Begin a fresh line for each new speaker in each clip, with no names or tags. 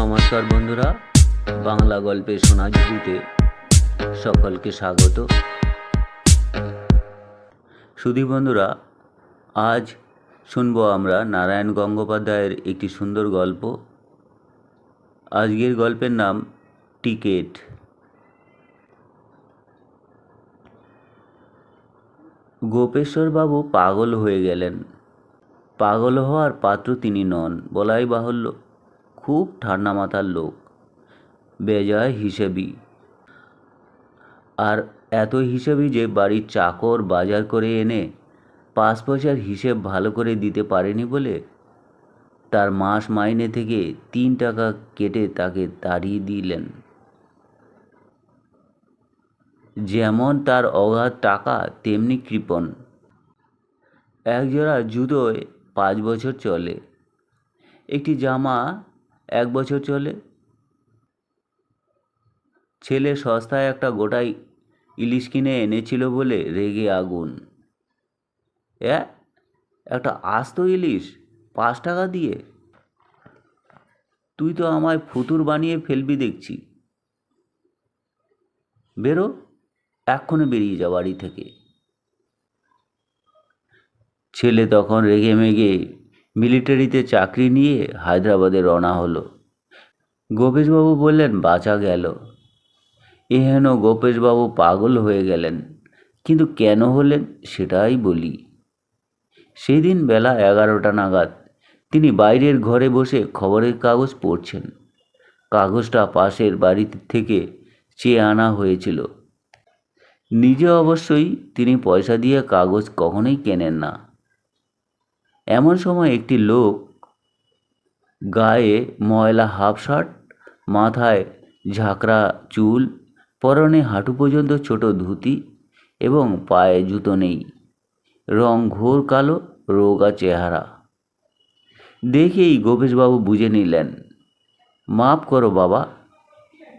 নমস্কার বন্ধুরা, বাংলা গল্পের সোনাঝুরিতে সকলকে স্বাগত। সুধী বন্ধুরা, আজ শুনবো আমরা নারায়ণ গঙ্গোপাধ্যায়ের একটি সুন্দর গল্প। আজকের গল্পের নাম টিকেট। গোপেশ্বরবাবু পাগল হয়ে গেলেন। পাগল হওয়ার পাত্র তিনি নন বলাই বাহুল্য। খুব ঠান্ডা মাথার লোক, বেজায় হিসেবি। আর এত হিসেবি যে বাড়ির চাকর বাজার করে এনে 5 পয়সার হিসেব ভালো করে দিতে পারেনি বলে তার মাস মাইনে থেকে 3 টাকা কেটে তাকে তাড়িয়ে দিলেন। যেমন তার অগাধ টাকা তেমনি কৃপণ। একজোড়া জুতোয় 5 বছর চলে, একটি জামা 1 বছর চলে। ছেলে সস্তায় একটা গোটাই ইলিশ কিনে এনেছিল বলে রেগে আগুন। একটা আস্ত ইলিশ 5 টাকা দিয়ে? তুই তো আমায় ফুতুর বানিয়ে ফেলবি দেখছি। বেরো, এক্ষুনি বেরিয়ে যা বাড়ি থেকে। ছেলে তখন রেগে মেগে মিলিটারিতে চাকরি নিয়ে হায়দ্রাবাদে রওনা হলো। গোপেশবাবু বললেন বাঁচা গেল। এহেন গোপেশবাবু পাগল হয়ে গেলেন, কিন্তু কেন হলেন সেটাই বলি। সেই দিন বেলা 11টা নাগাদ তিনি বাইরের ঘরে বসে খবরের কাগজ পড়ছেন। কাগজটা পাশের বাড়ি থেকে চেয়ে আনা হয়েছিল। নিজে অবশ্যই তিনি পয়সা দিয়ে কাগজ কখনোই কেনেন না। এমন সময় একটি লোক, গায়ে ময়লা হাফ শার্ট, মাথায় ঝাঁকড়া চুল, পরনে হাঁটু পর্যন্ত ছোট ধুতি এবং পায়ে জুতো নেই, রং ঘোর কালো, রোগা চেহারা। দেখেই গোপেশবাবু বুঝে নিলেন, মাপ করো বাবা,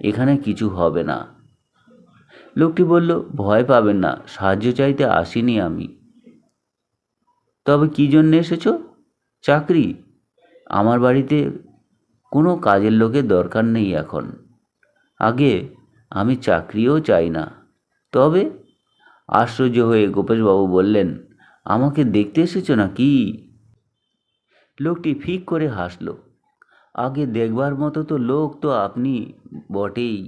এখানে কিছু হবে না। লোকটি বলল, ভয় পাবেন না, সাহায্য চাইতে আসিনি আমি। তবে কী জন্যে এসেছো? চাকরি? আমার বাড়িতে কোনো কাজের লোকের দরকার নেই এখন। আগে আমি চাকরিও চাই না। তবে? আশ্চর্য হয়ে গোপেশবাবু বললেন, আমাকে দেখতে এসেছো নাকি? লোকটি ফিক করে হাসল। আগে দেখবার মতো তো লোক তো আপনি বটেই,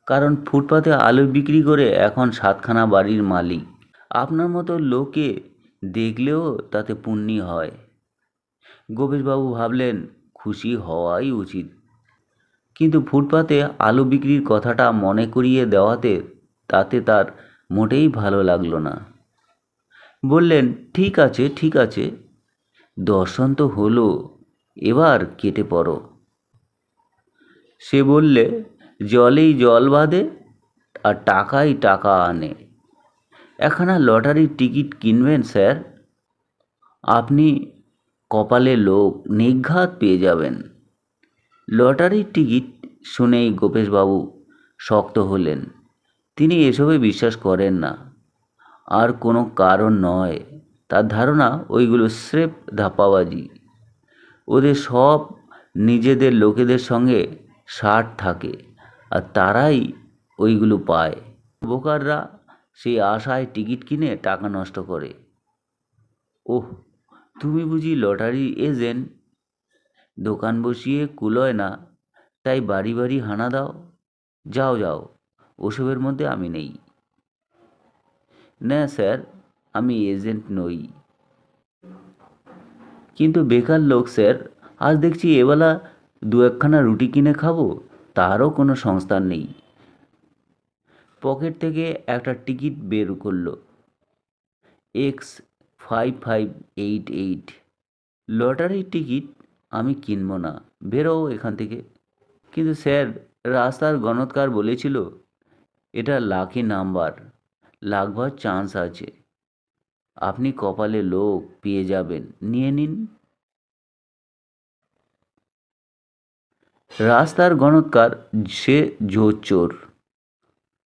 কারণ ফুটপাতে আলু বিক্রি করে এখন 7খানা বাড়ির মালিক। আপনার মতো লোকে দেখলেও তাতে পুণ্যি হয়। গোপেশবাবু ভাবলেন, খুশি হওয়াই উচিত, কিন্তু ফুটপাতে আলু বিক্রির কথাটা মনে করিয়ে দেওয়াতে তাতে তার মোটেই ভালো লাগলো না। বললেন, ঠিক আছে ঠিক আছে, দর্শন তো হলো, এবার কেটে পড়ো। সে বললে, জলেই জল বাঁধে আর টাকাই টাকা আনে। একখানা লটারির টিকিট কিনবেন স্যার? আপনি কপালে লোক, নির্ঘাত পেয়ে যাবেন। লটারির টিকিট শুনেই গোপেশবাবু শক্ত হলেন। তিনি এসবে বিশ্বাস করেন না। আর কোনো কারণ নয়, তার ধারণা ওইগুলো স্রেফ ধাপ্পাবাজি। ওদের সব নিজেদের লোকেদের সঙ্গে ষাট থাকে আর তারাই ওইগুলো পায়। বোকাররা সেই আশায় টিকিট কিনে টাকা নষ্ট করে। ওহ, তুমি বুঝি লটারির এজেন্ট? দোকান বসিয়ে কুলোয় না, তাই বাড়ি বাড়ি হানা দাও। যাও যাও, ওসবের মধ্যে আমি নেই। না স্যার, আমি এজেন্ট নই। কিন্তু বেকার লোক স্যার, আজ দেখছি এবেলা 2-1খানা রুটি কিনে খাবো, তারও কোনো সংস্থান নেই। পকেট থেকে একটা টিকিট বের করলো, X5588। লটারির টিকিট আমি কিনবো না, বেরো এখান থেকে। কিন্তু স্যার, রাস্তার গণৎকার বলেছিল এটা লাকি নাম্বার, লাগবার চান্স আছে। আপনি কপালে লোক পেয়ে যাবেন, নিয়ে নিন। রাস্তার গণৎকার সে জোচ্চোর।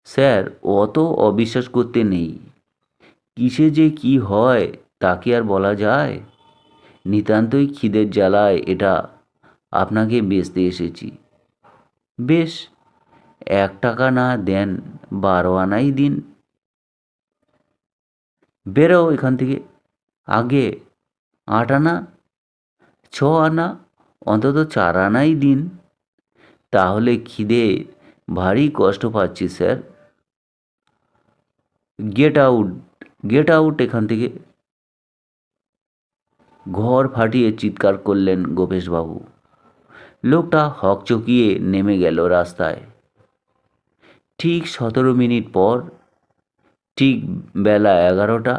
স্যার, অত অবিশ্বাস করতে নেই। কিসে যে কি হয় তা কি আর বলা যায়? নিতান্তই খিদের জ্বালায় এটা আপনাকে বেচতে এসেছি। বেশ, 1 টাকা না দেন 12 আনাই দিন। বেরো এখান থেকে। আগে 8 আনা, 6 আনা, অন্তত 4 আনাই দিন। তাহলে খিদে ভারী কষ্ট পাচ্ছি sir. Get out, get out এখান থেকে। ঘর ফাটিয়ে চিৎকার করলেন গোপেশবাবু। লোকটা হকচকিয়ে নেমে গেল রাস্তায়। ঠিক 17 মিনিট পর, ঠিক বেলা 11টা,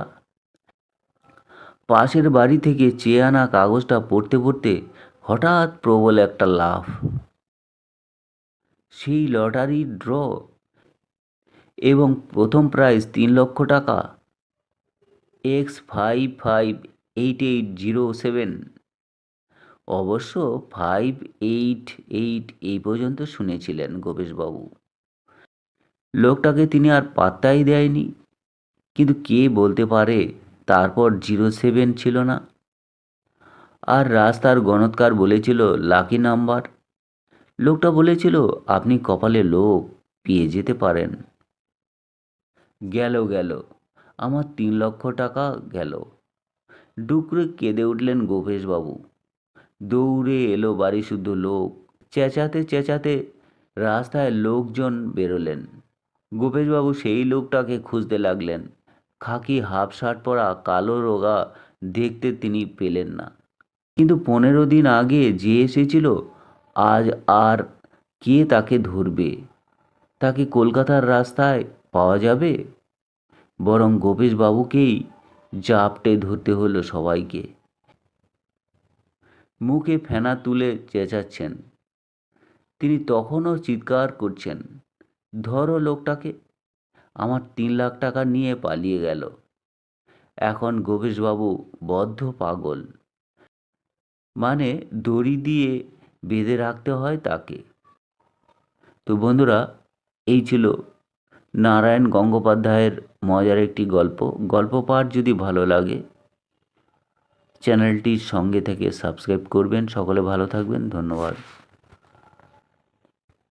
পাশের বাড়ি থেকে চেয়ে আনা কাগজটা পড়তে পড়তে হঠাৎ প্রবল একটা লাফ। সেই লটারির ড্র এবং প্রথম প্রাইজ 3 লক্ষ টাকা। X558807। অবশ্য 588 এই পর্যন্ত শুনেছিলেন গোপেশবাবু। লোকটাকে তিনি আর পাত্তাই দেয়নি। কিন্তু কে বলতে পারে তারপর 07 ছিল না। আর রাস্তার গণৎকার বলেছিল লাকি নাম্বার। লোকটা বলেছিল আপনি কপালে লোক পেয়ে যেতে পারেন। গেল গেল, আমার 3 লক্ষ টাকা গেল। ডুকরে কেঁদে উঠলেন গোপেশবাবু। দৌড়ে এলো বাড়ি শুদ্ধ লোক। চেঁচাতে চেঁচাতে রাস্তায় লোকজন বেরোলেন। গোপেশবাবু সেই লোকটাকে খুঁজতে লাগলেন। খাকি হাফ শার্ট পরা, কালো রোগা দেখতে তিনি পেলেন না। কিন্তু 15 দিন আগে যে এসেছিল, আজ আর কে তাকে ধরবে? তাকে কলকাতার রাস্তায় পাওয়া যাবে? বরং গোপেশবাবুকেই জাপটে ধরতে হলো সবাইকে। মুখে ফেনা তুলে চেঁচাচ্ছেন। তিনি তখনও চিৎকার করছেন, ধরো লোকটাকে। আমার 3 লাখ টাকা নিয়ে পালিয়ে গেল। এখন গোপেশবাবু বদ্ধ পাগল। মানে দড়ি দিয়ে বেঁধে রাখতে হয় তাকে। তো বন্ধুরা, এই ছিল নারায়ণ গঙ্গোপাধ্যায়ের মজার একটি গল্প। গল্প পাঠ যদি ভালো লাগে চ্যানেলটির সঙ্গে থেকে সাবস্ক্রাইব করবেন। সকলে ভালো থাকবেন। ধন্যবাদ।